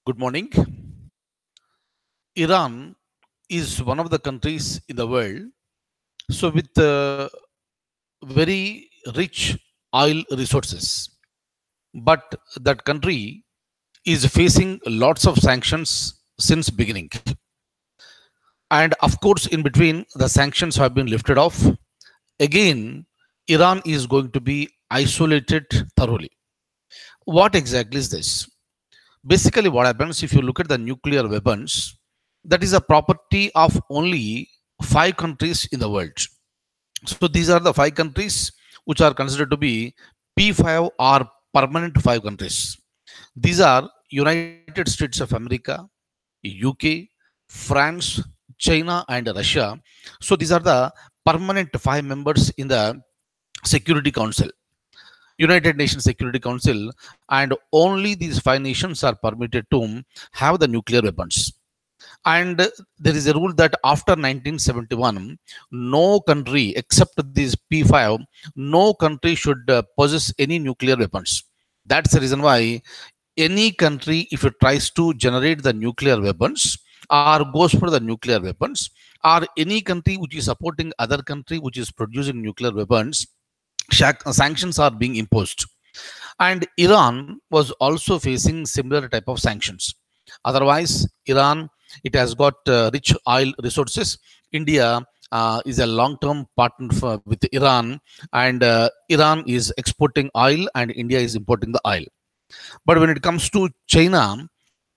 Good morning. Iran is one of the countries in the world, so with very rich oil resources. But that country is facing lots of sanctions since beginning. And of course, in between, the sanctions have been lifted off. Again, Iran is going to be isolated thoroughly. What exactly is this? Basically, what happens if you look at the nuclear weapons, that is a property of only five countries in the world. So these are the five countries which are considered to be P5 or permanent five countries. These are United States of America, UK, France, China, and Russia. So these are the permanent five members in the Security Council. United Nations Security Council, and only these five nations are permitted to have the nuclear weapons. And there is a rule that after 1971, no country except these P5, no country should possess any nuclear weapons. That's the reason why any country, if it tries to generate the nuclear weapons or goes for the nuclear weapons, or any country which is supporting other country which is producing nuclear weapons, sanctions are being imposed. And Iran was also facing similar type of sanctions. Otherwise, Iran, it has got rich oil resources. India is a long-term partner with Iran, and Iran is exporting oil, and India is importing the oil. But when it comes to China,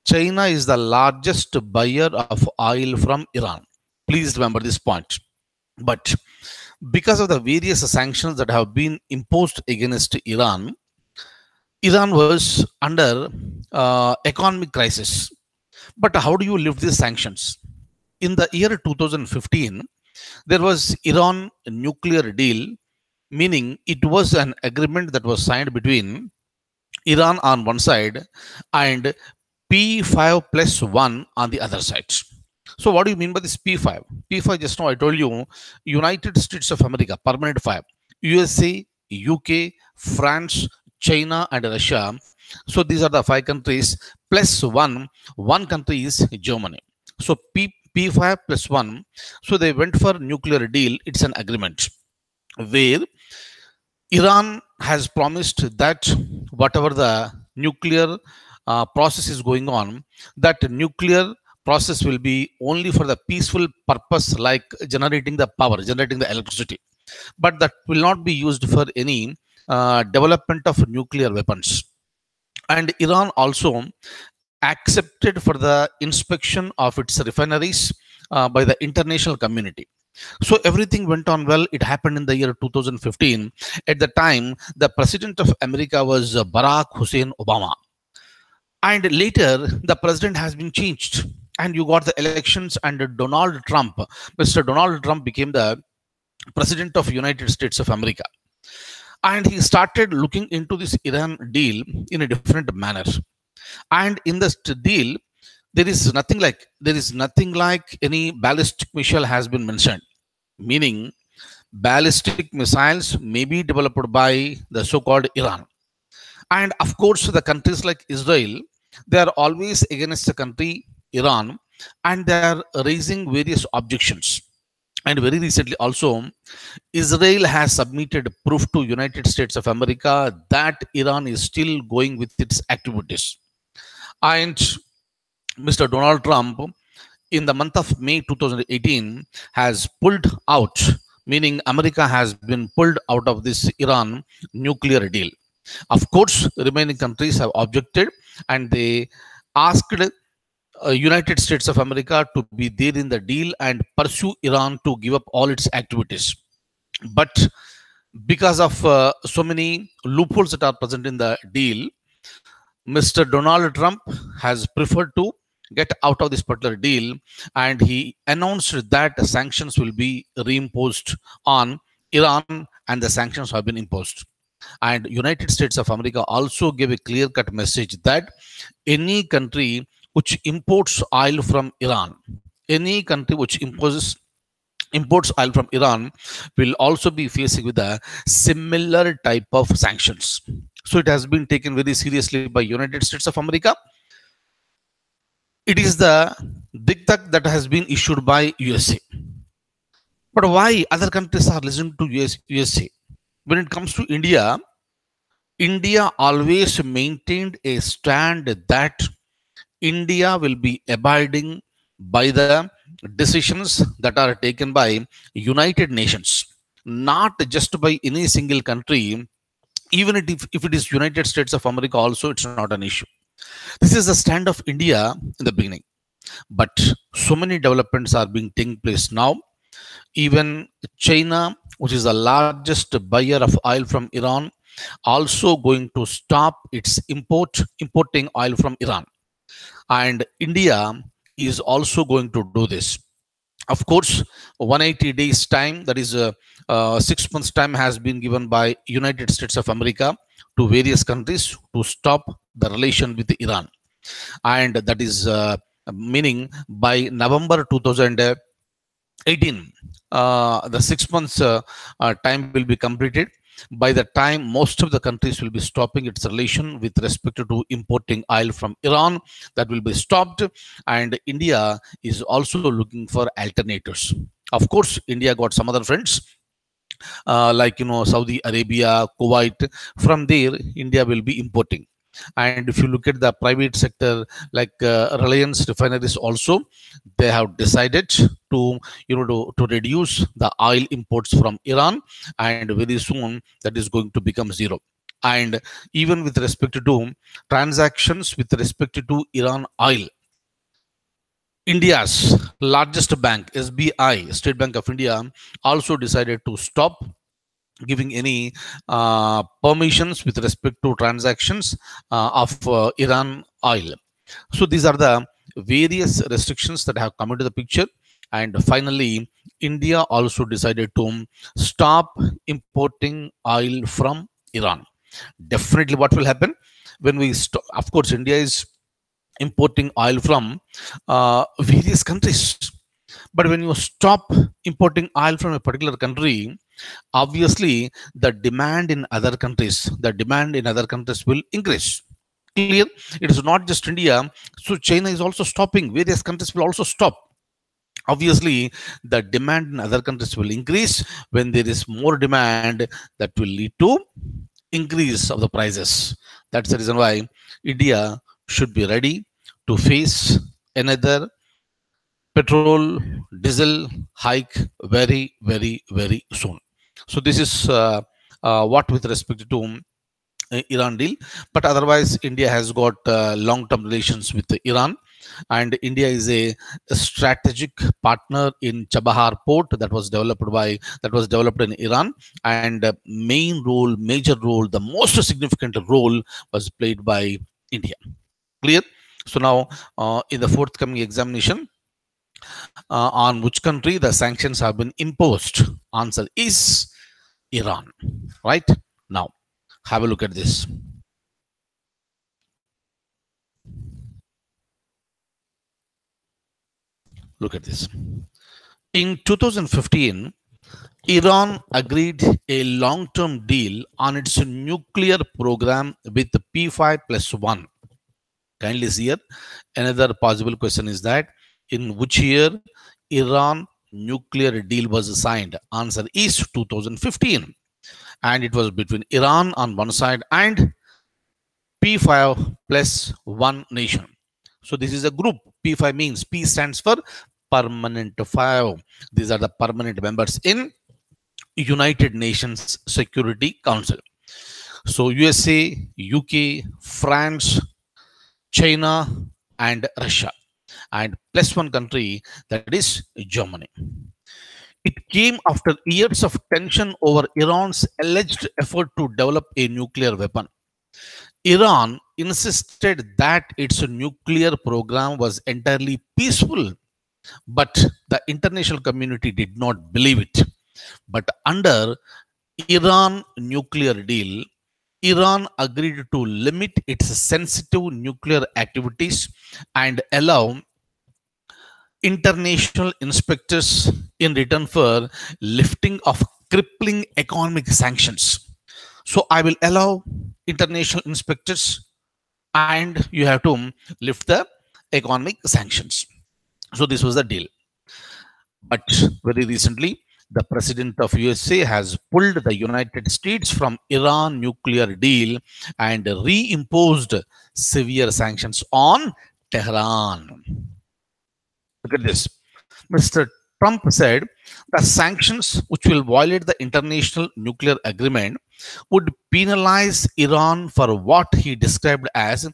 China is the largest buyer of oil from Iran. Please remember this point. But because of the various sanctions that have been imposed against Iran, Iran was under economic crisis. But how do you lift these sanctions? In the year 2015, there was Iran nuclear deal, meaning it was an agreement that was signed between Iran on one side and P5 plus 1 on the other side. So what do you mean by this P5? P5, just now I told you, United States of America, permanent five, USA, UK, France, China, and Russia. So these are the five countries plus one country is Germany. So P5 plus 1. So they went for nuclear deal. It's an agreement where Iran has promised that whatever the nuclear process is going on, that nuclear process will be only for the peaceful purpose like generating the power, generating the electricity. But that will not be used for any development of nuclear weapons. And Iran also accepted for the inspection of its refineries by the international community. So everything went on well. It happened in the year 2015. At the time, the president of America was Barack Hussein Obama. And later, the president has been changed. And you got the elections, and Donald Trump, Mr. Donald Trump became the president of United States of America. And he started looking into this Iran deal in a different manner. And in this deal, there is nothing like any ballistic missile has been mentioned, meaning ballistic missiles may be developed by the so-called Iran. And of course, the countries like Israel, they are always against the country Iran, and they are raising various objections. And very recently also, Israel has submitted proof to United States of America that Iran is still going with its activities. And Mr. Donald Trump, in the month of May 2018, has pulled out, meaning America has been pulled out of this Iran nuclear deal. Of course, remaining countries have objected, and they asked United States of America to be there in the deal and pursue Iran to give up all its activities. But because of so many loopholes that are present in the deal, Mr. Donald Trump has preferred to get out of this particular deal, and he announced that sanctions will be reimposed on Iran, and the sanctions have been imposed. And United States of America also gave a clear-cut message that any country which imports oil from Iran, any country which imports oil from Iran will also be facing with a similar type of sanctions. So it has been taken very seriously by United States of America. It is the diktat that has been issued by USA. But why other countries are listening to USA? When it comes to India, India always maintained a stand that India will be abiding by the decisions that are taken by United Nations, not just by any single country. Even if it is United States of America, also it's not an issue. This is the stand of India in the beginning. But so many developments are being taking place now. Even China, which is the largest buyer of oil from Iran, also going to stop its importing oil from Iran. And India is also going to do this. Of course, 180 days time, that is 6 months time, has been given by United States of America to various countries to stop the relation with Iran. And that is meaning by November 2018, the 6 months time will be completed. By the time, most of the countries will be stopping its relation with respect to importing oil from Iran. That will be stopped, and India is also looking for alternatives. Of course, India got some other friends, like Saudi Arabia, Kuwait. From there, India will be importing. And if you look at the private sector, like Reliance refineries, also they have decided to to reduce the oil imports from Iran, and very soon that is going to become zero. And even with respect to transactions with respect to Iran oil, India's largest bank, SBI, State Bank of India, also decided to stop giving any permissions with respect to transactions of Iran oil. So these are the various restrictions that have come into the picture. And finally, India also decided to stop importing oil from Iran. Definitely, what will happen when we stop? Of course, India is importing oil from various countries. But when you stop importing oil from a particular country, obviously the demand in other countries will increase. Clear? It is not just India. So China is also stopping. Various countries will also stop. Obviously, the demand in other countries will increase. When there is more demand, that will lead to increase of the prices. That's the reason why India should be ready to face another petrol, diesel hike very, very, very soon. So this is what with respect to Iran deal. But otherwise, India has got long-term relations with Iran, and India is a strategic partner in Chabahar port that was developed in Iran, and major role, the most significant role was played by India. Clear? So now, in the forthcoming examination, on which country the sanctions have been imposed, answer is Iran. Right? Now, have a look at this. Look at this. In 2015, Iran agreed a long-term deal on its nuclear program with P5+1. Kindly see here. Another possible question is that in which year Iran nuclear deal was signed? Answer is 2015. And it was between Iran on one side and P5+1 nation. So this is a group. P5 means P stands for permanent 5. These are the permanent members in United Nations Security Council. So USA, UK, France, China, and Russia, and plus one country, that is Germany. It came after years of tension over Iran's alleged effort to develop a nuclear weapon. Iran insisted that its nuclear program was entirely peaceful, but the international community did not believe it. But under Iran nuclear deal, Iran agreed to limit its sensitive nuclear activities and allow international inspectors in return for lifting of crippling economic sanctions. So I will allow international inspectors, and you have to lift the economic sanctions. So this was the deal. But very recently, the president of USA has pulled the United States from Iran nuclear deal and reimposed severe sanctions on Tehran. Look at this. Mr. Trump said the sanctions, which will violate the international nuclear agreement, would penalize Iran for what he described as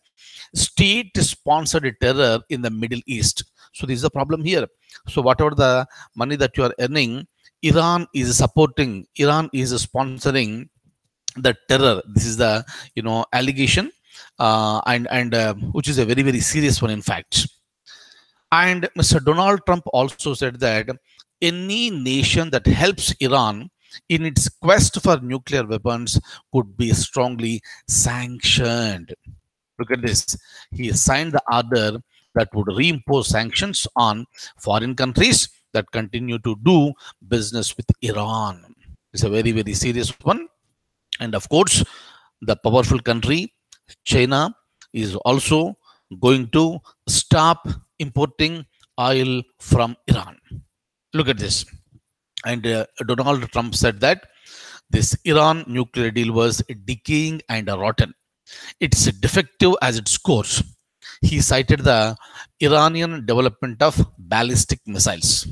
state-sponsored terror in the Middle East. So this is the problem here. So whatever the money that you are earning, Iran is supporting, Iran is sponsoring the terror. This is the allegation, and which is a very very serious one in fact. And Mr. Donald Trump also said that any nation that helps Iran in its quest for nuclear weapons could be strongly sanctioned. Look at this. He signed the order that would reimpose sanctions on foreign countries that continue to do business with Iran. It's a very, very serious one. And of course, the powerful country, China, is also going to stop importing oil from Iran. Look at this. And Donald Trump said that this Iran nuclear deal was decaying and rotten. It's defective as its core. He cited the Iranian development of ballistic missiles,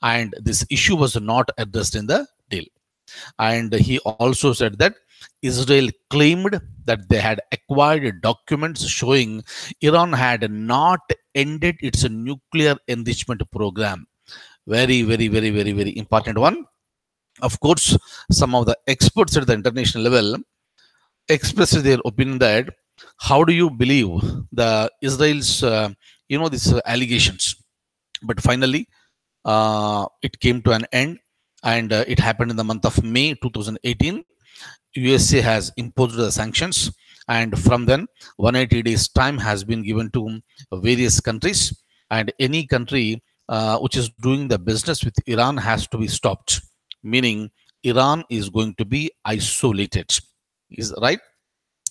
and this issue was not addressed in the deal. And he also said that Israel claimed that they had acquired documents showing Iran had not ended its nuclear enrichment program. Very, very, very, very, very important one. Of course, some of the experts at the international level expressed their opinion that how do you believe the Israel's these allegations, but finally it came to an end, and it happened in the month of May 2018. USA has imposed the sanctions, and from then 180 days time has been given to various countries, and any country which is doing the business with Iran has to be stopped, meaning Iran is going to be isolated. Is right.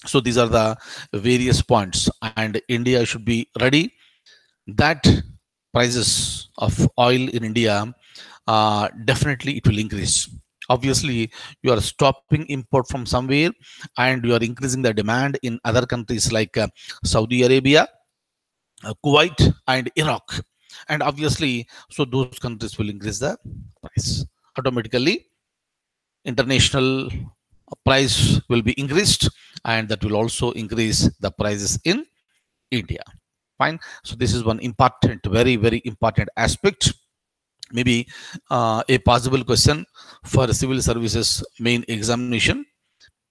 So these are the various points, and India should be ready that prices of oil in India, definitely it will increase. Obviously, you are stopping import from somewhere and you are increasing the demand in other countries like Saudi Arabia, Kuwait, and Iraq. And obviously, so those countries will increase the price. Automatically, international price will be increased, and that will also increase the prices in India. Fine. So this is one important, very, very important aspect. Maybe a possible question for civil services main examination.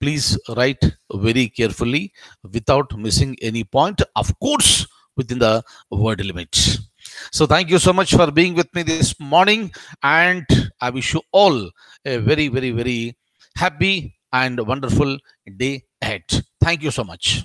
Please write very carefully without missing any point, of course, within the word limit. So thank you so much for being with me this morning, and I wish you all a very, very, very happy and wonderful day ahead. Thank you so much.